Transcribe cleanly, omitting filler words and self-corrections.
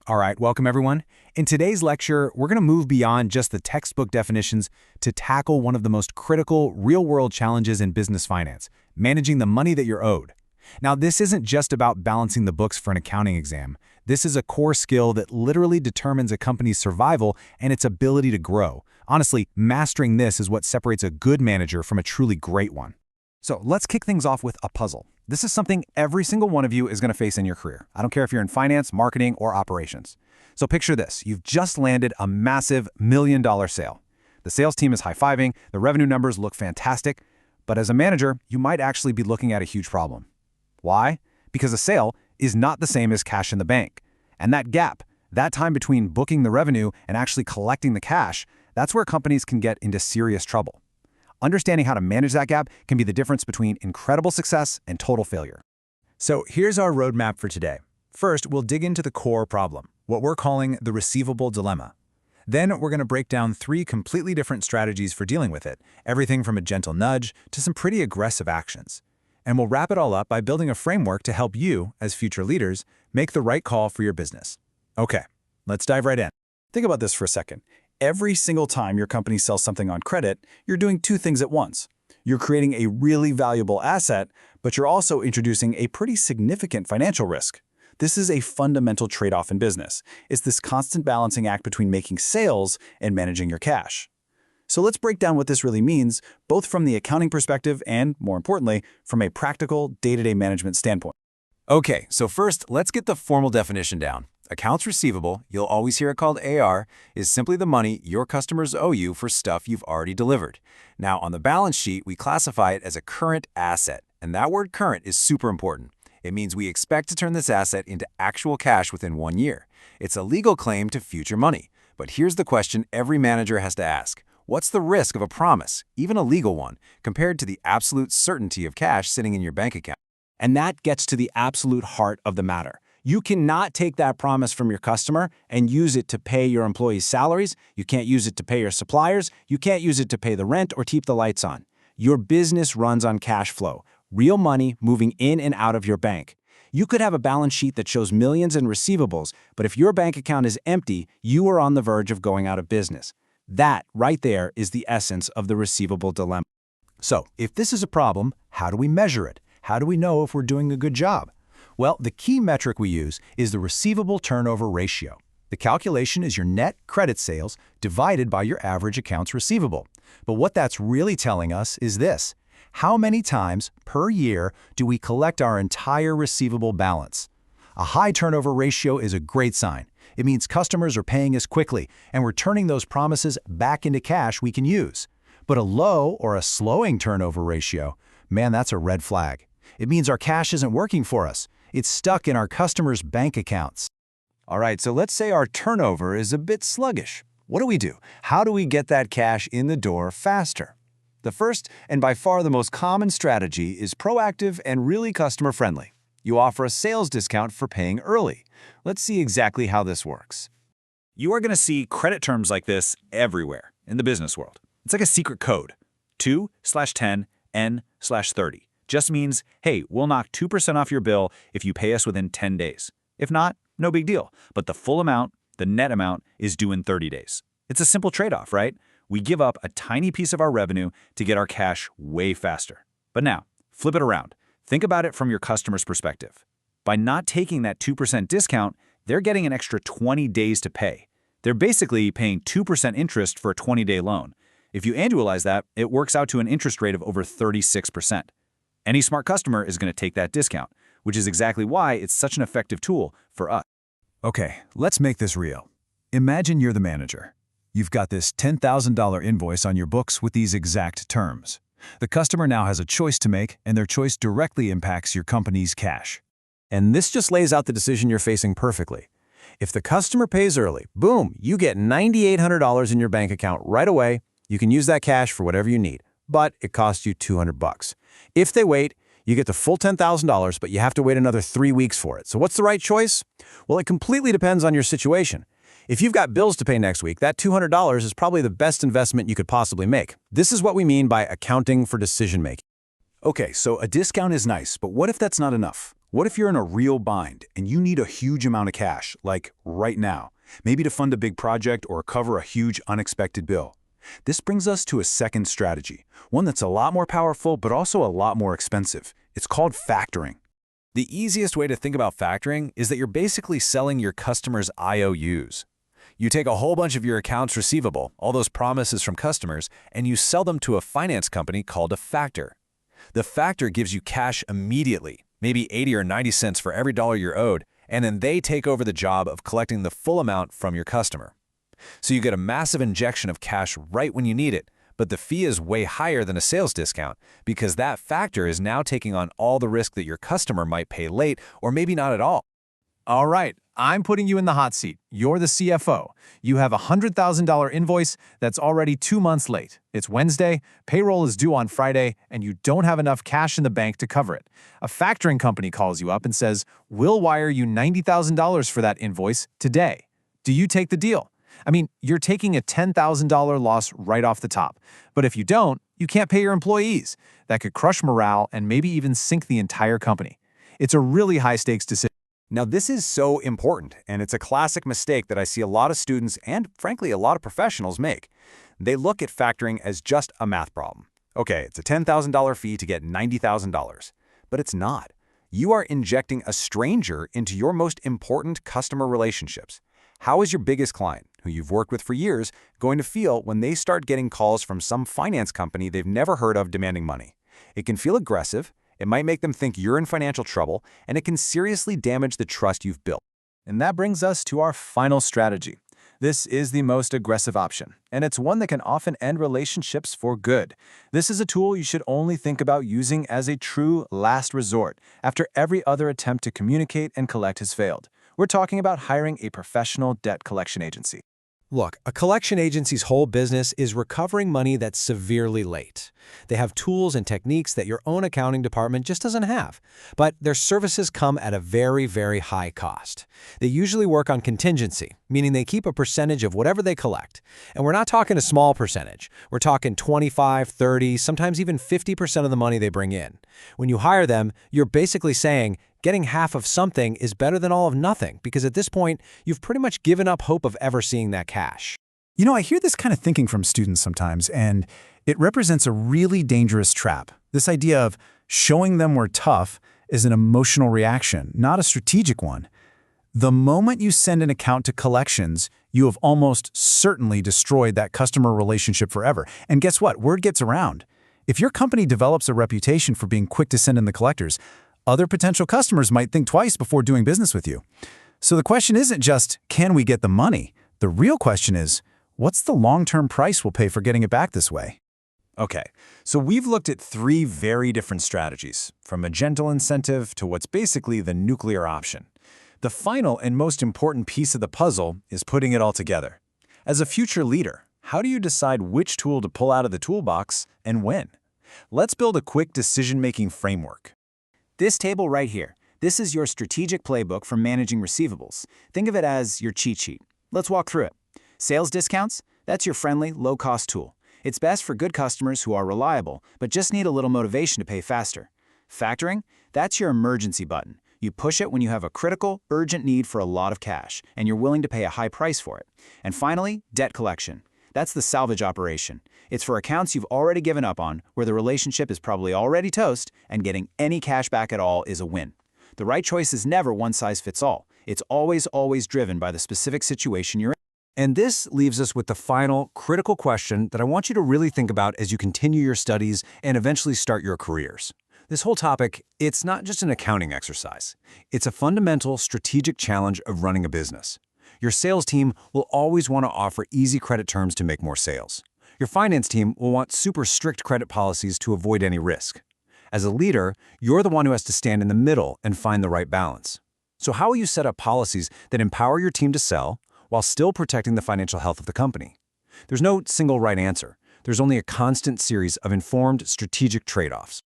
All right, welcome everyone. In today's lecture, we're going to move beyond just the textbook definitions to tackle one of the most critical real-world challenges in business finance, managing the money that you're owed. Now, this isn't just about balancing the books for an accounting exam. This is a core skill that literally determines a company's survival and its ability to grow. Honestly, mastering this is what separates a good manager from a truly great one. So let's kick things off with a puzzle. This is something every single one of you is going to face in your career. I don't care if you're in finance, marketing, or operations. So picture this. You've just landed a massive million-dollar sale. The sales team is high-fiving, the revenue numbers look fantastic, but as a manager, you might actually be looking at a huge problem. Why? Because a sale is not the same as cash in the bank. And that gap, that time between booking the revenue and actually collecting the cash, that's where companies can get into serious trouble. Understanding how to manage that gap can be the difference between incredible success and total failure. So here's our roadmap for today. First, we'll dig into the core problem, what we're calling the receivable dilemma. Then we're going to break down 3 completely different strategies for dealing with it, everything from a gentle nudge to some pretty aggressive actions. And we'll wrap it all up by building a framework to help you, as future leaders, make the right call for your business. Okay, let's dive right in. Think about this for a second. Every single time your company sells something on credit, you're doing 2 things at once. You're creating a really valuable asset, but you're also introducing a pretty significant financial risk. This is a fundamental trade-off in business. It's this constant balancing act between making sales and managing your cash. So let's break down what this really means, both from the accounting perspective and, more importantly, from a practical, day-to-day management standpoint. Okay, so first, let's get the formal definition down. Accounts receivable, you'll always hear it called AR, is simply the money your customers owe you for stuff you've already delivered. Now, on the balance sheet, we classify it as a current asset, and that word current is super important. It means we expect to turn this asset into actual cash within 1 year. It's a legal claim to future money. But here's the question every manager has to ask. What's the risk of a promise, even a legal one, compared to the absolute certainty of cash sitting in your bank account? And that gets to the absolute heart of the matter. You cannot take that promise from your customer and use it to pay your employees' salaries. You can't use it to pay your suppliers. You can't use it to pay the rent or keep the lights on. Your business runs on cash flow, real money moving in and out of your bank. You could have a balance sheet that shows millions in receivables, but if your bank account is empty, you are on the verge of going out of business. That, right there, is the essence of the receivable dilemma. So, if this is a problem, how do we measure it? How do we know if we're doing a good job? Well, the key metric we use is the receivable turnover ratio. The calculation is your net credit sales divided by your average accounts receivable. But what that's really telling us is this: how many times per year do we collect our entire receivable balance? A high turnover ratio is a great sign. It means customers are paying us quickly, and we're turning those promises back into cash we can use. But a low or a slowing turnover ratio, man, that's a red flag. It means our cash isn't working for us. It's stuck in our customers' bank accounts. All right, so let's say our turnover is a bit sluggish. What do we do? How do we get that cash in the door faster? The first, and by far the most common strategy, is proactive and really customer-friendly. You offer a sales discount for paying early. Let's see exactly how this works. You are going to see credit terms like this everywhere in the business world. It's like a secret code. 2/10N/30. Just means, hey, we'll knock 2% off your bill if you pay us within 10 days. If not, no big deal. But the full amount, the net amount, is due in 30 days. It's a simple trade-off, right? We give up a tiny piece of our revenue to get our cash way faster. But now, flip it around. Think about it from your customer's perspective. By not taking that 2% discount, they're getting an extra 20 days to pay. They're basically paying 2% interest for a 20-day loan. If you annualize that, it works out to an interest rate of over 36%. Any smart customer is going to take that discount, which is exactly why it's such an effective tool for us. Okay, let's make this real. Imagine you're the manager. You've got this $10,000 invoice on your books with these exact terms. The customer now has a choice to make, and their choice directly impacts your company's cash. And this just lays out the decision you're facing perfectly. If the customer pays early, boom, you get $9,800 in your bank account right away. You can use that cash for whatever you need, but it costs you $200. If they wait, you get the full $10,000, but you have to wait another 3 weeks for it. So what's the right choice? Well, it completely depends on your situation. If you've got bills to pay next week, that $200 is probably the best investment you could possibly make. This is what we mean by accounting for decision-making. Okay, so a discount is nice, but what if that's not enough? What if you're in a real bind and you need a huge amount of cash, like right now, maybe to fund a big project or cover a huge unexpected bill? This brings us to a second strategy, one that's a lot more powerful but also a lot more expensive. It's called factoring. The easiest way to think about factoring is that you're basically selling your customers' IOUs. You take a whole bunch of your accounts receivable, all those promises from customers, and you sell them to a finance company called a factor. The factor gives you cash immediately, maybe 80 or 90 cents for every dollar you're owed, and then they take over the job of collecting the full amount from your customer. So you get a massive injection of cash right when you need it, but the fee is way higher than a sales discount because that factor is now taking on all the risk that your customer might pay late or maybe not at all. All right, I'm putting you in the hot seat. You're the CFO. You have a $100,000 invoice that's already 2 months late. It's Wednesday, payroll is due on Friday, and you don't have enough cash in the bank to cover it. A factoring company calls you up and says, "We'll wire you $90,000 for that invoice today." Do you take the deal? I mean, you're taking a $10,000 loss right off the top. But if you don't, you can't pay your employees. That could crush morale and maybe even sink the entire company. It's a really high-stakes decision. Now, this is so important, and it's a classic mistake that I see a lot of students and, frankly, a lot of professionals make. They look at factoring as just a math problem. Okay, it's a $10,000 fee to get $90,000. But it's not. You are injecting a stranger into your most important customer relationships. How is your biggest client, who you've worked with for years, going to feel when they start getting calls from some finance company they've never heard of demanding money? It can feel aggressive, it might make them think you're in financial trouble, and it can seriously damage the trust you've built. And that brings us to our final strategy. This is the most aggressive option, and it's one that can often end relationships for good. This is a tool you should only think about using as a true last resort after every other attempt to communicate and collect has failed. We're talking about hiring a professional debt collection agency. Look, a collection agency's whole business is recovering money that's severely late. They have tools and techniques that your own accounting department just doesn't have, but their services come at a very, very high cost. They usually work on contingency, meaning they keep a percentage of whatever they collect. And we're not talking a small percentage. We're talking 25, 30, sometimes even 50% of the money they bring in. When you hire them, you're basically saying, getting half of something is better than all of nothing, because at this point, you've pretty much given up hope of ever seeing that cash. You know, I hear this kind of thinking from students sometimes, and it represents a really dangerous trap. This idea of showing them we're tough is an emotional reaction, not a strategic one. The moment you send an account to collections, you have almost certainly destroyed that customer relationship forever. And guess what? Word gets around. If your company develops a reputation for being quick to send in the collectors, other potential customers might think twice before doing business with you. So the question isn't just, can we get the money? The real question is, what's the long-term price we'll pay for getting it back this way? Okay, so we've looked at 3 very different strategies, from a gentle incentive to what's basically the nuclear option. The final and most important piece of the puzzle is putting it all together. As a future leader, how do you decide which tool to pull out of the toolbox and when? Let's build a quick decision-making framework. This table right here, this is your strategic playbook for managing receivables. Think of it as your cheat sheet. Let's walk through it. Sales discounts, that's your friendly, low-cost tool. It's best for good customers who are reliable, but just need a little motivation to pay faster. Factoring, that's your emergency button. You push it when you have a critical, urgent need for a lot of cash, and you're willing to pay a high price for it. And finally, debt collection. That's the salvage operation. It's for accounts you've already given up on, where the relationship is probably already toast, and getting any cash back at all is a win. The right choice is never one size fits all. It's always driven by the specific situation you're in. And this leaves us with the final, critical question that I want you to really think about as you continue your studies and eventually start your careers. This whole topic, it's not just an accounting exercise. It's a fundamental, strategic challenge of running a business. Your sales team will always want to offer easy credit terms to make more sales. Your finance team will want super strict credit policies to avoid any risk. As a leader, you're the one who has to stand in the middle and find the right balance. So how will you set up policies that empower your team to sell while still protecting the financial health of the company? There's no single right answer. There's only a constant series of informed, strategic trade-offs.